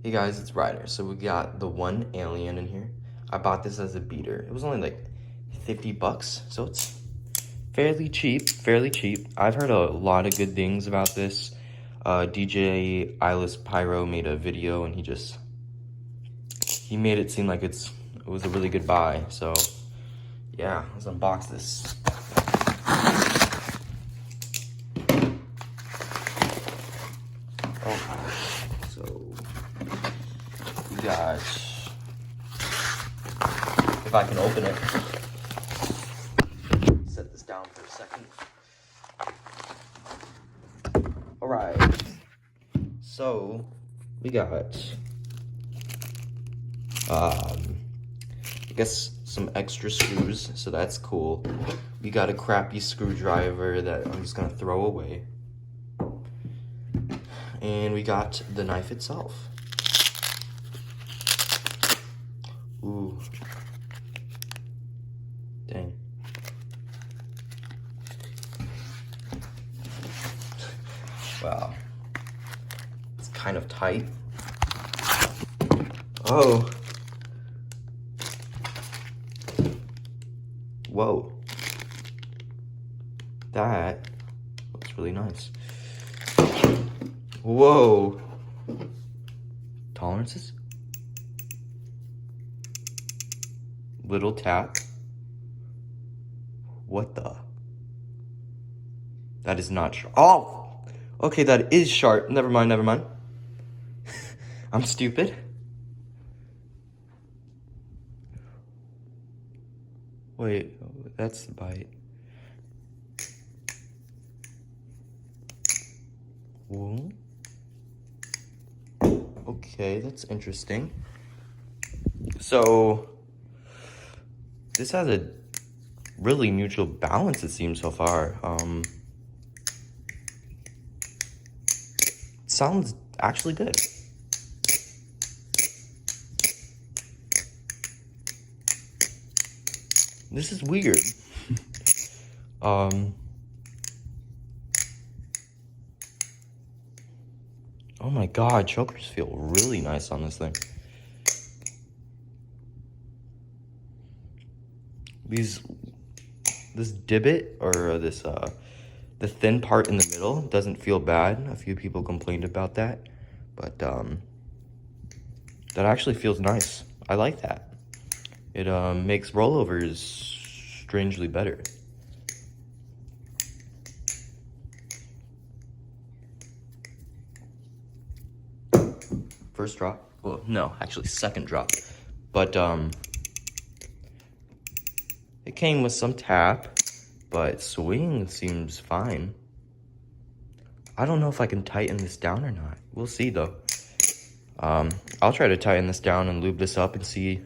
Hey guys, it's Ryder. So we got the one alien in here. I bought this as a beater. It was only like 50 bucks, so it's fairly cheap, fairly cheap. I've heard a lot of good things about this. DJ Eyeless Pyro made a video and he made it seem like it was a really good buy. So yeah, let's unbox this. Oh, so we got, if I can open it, set this down for a second. All right, so we got, I guess some extra screws, so that's cool. We got a crappy screwdriver that I'm just gonna throw away. And we got the knife itself. Ooh. Dang. Wow. It's kind of tight. Oh. Whoa. That looks really nice. Whoa. Tolerances? Little tap. What the? That is not sharp. Oh! Okay, that is sharp. Never mind, never mind. I'm stupid. Wait, that's the bite. Whoa. Okay, that's interesting. So, this has a really neutral balance, it seems, so far. Sounds actually good. This is weird. Oh my god, chokers feel really nice on this thing. This divot, or the thin part in the middle doesn't feel bad. A few people complained about that, but that actually feels nice. I like that. It makes rollovers strangely better. First drop. Well, no, actually second drop. But it came with some tap, but swing seems fine. I don't know if I can tighten this down or not. We'll see though. I'll try to tighten this down and lube this up and see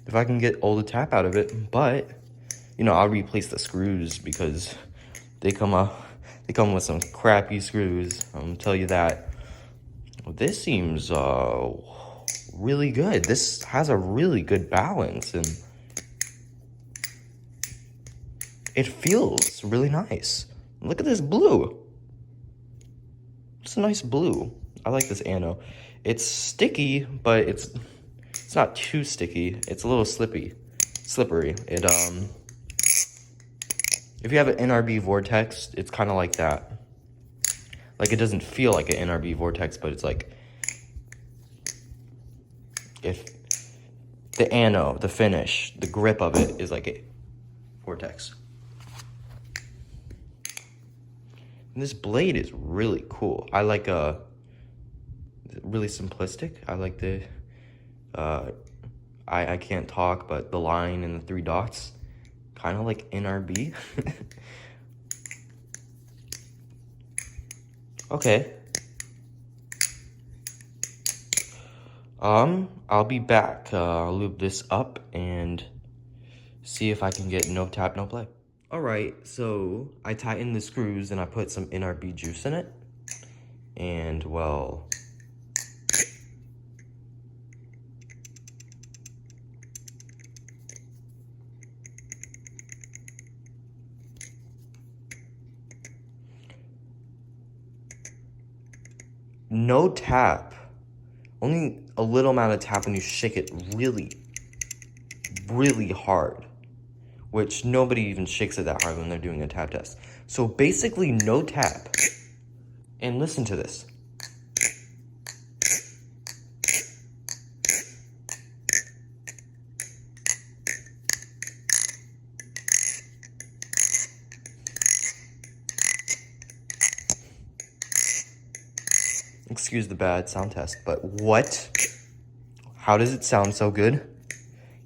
if I can get all the tap out of it. But you know, I'll replace the screws because they come with some crappy screws. I'll tell you that. This seems really good. This has a really good balance and it feels really nice. Look at this blue. It's a nice blue. I like this ano. It's sticky, but it's not too sticky. It's a little slippery. It if you have an NRB vortex, it's kind of like that. Like, it doesn't feel like an NRB vortex, but it's like, if the ano, the finish, the grip of it is like a vortex. And this blade is really cool. I like really simplistic. I like the I can't talk, but the line and the 3 dots, kind of like NRB. Okay. I'll be back. I'll lube this up and see if I can get no tap, no play. All right, so I tightened the screws and I put some NRB juice in it. And well, no tap. Only a little amount of tap when you shake it really, really hard. Which nobody even shakes it that hard when they're doing a tap test. So basically no tap. And listen to this. Excuse the bad sound test, but what? How does it sound so good?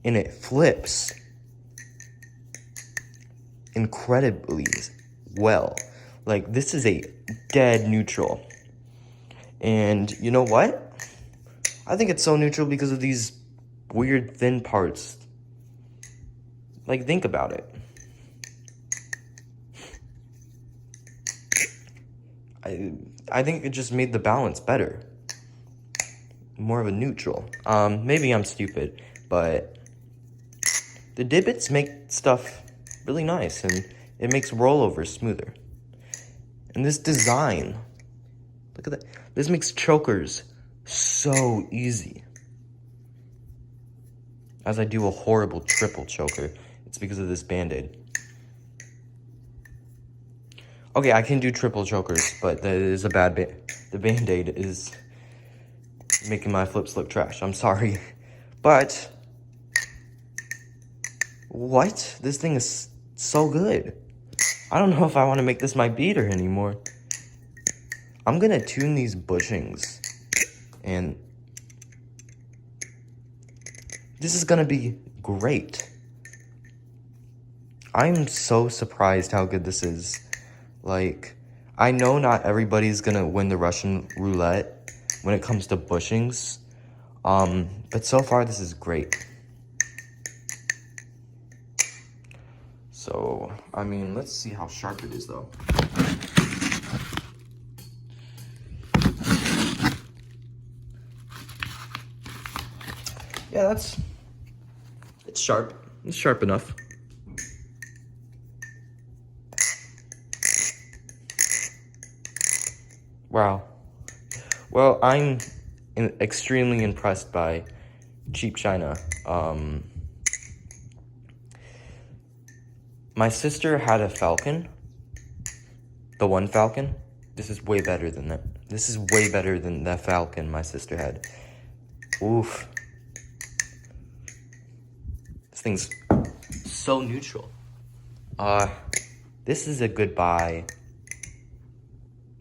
And it flips incredibly well. Like, this is a dead neutral. And you know what? I think it's so neutral because of these weird thin parts. Like, think about it. I think it just made the balance better. More of a neutral. Maybe I'm stupid, but the divots make stuff really nice, and it makes rollovers smoother. And this design, look at that. This makes chokers so easy. As I do a horrible triple choker, it's because of this Band-Aid. Okay, I can do triple chokers, but that is a bad the Band-Aid is making my flips look trash. I'm sorry. But what? This thing is so good. I don't know if I want to make this my beater anymore. I'm gonna tune these bushings, and this is gonna be great. I'm so surprised how good this is. Like, I know not everybody's gonna win the Russian roulette when it comes to bushings, but so far this is great. So, I mean, let's see how sharp it is though. Yeah, it's sharp. It's sharp enough. Wow. Well, I'm extremely impressed by cheap China. My sister had a Falcon, TheOne Falcon. This is way better than that. This is way better than the Falcon my sister had. Oof. This thing's so neutral. This is a good buy.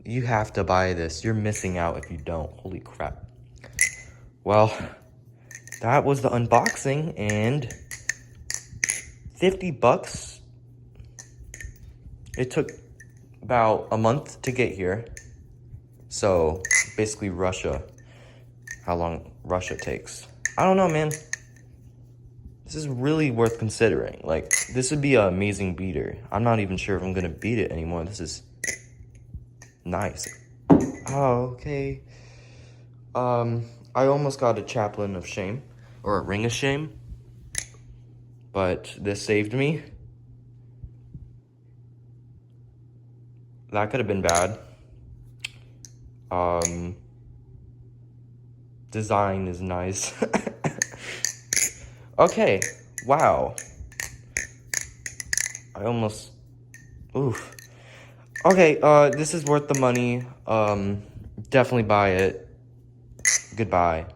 You have to buy this. You're missing out if you don't. Holy crap. Well, that was the unboxing, and 50 bucks. It took about a month to get here. So, basically Russia. How long Russia takes. I don't know, man. This is really worth considering. Like, this would be an amazing beater. I'm not even sure if I'm gonna beat it anymore. This is nice. Oh, okay. I almost got a chaplain of shame, or a ring of shame, but this saved me. That could have been bad. Design is nice. Okay, wow. I almost, oof. Okay, this is worth the money. Definitely buy it. Goodbye.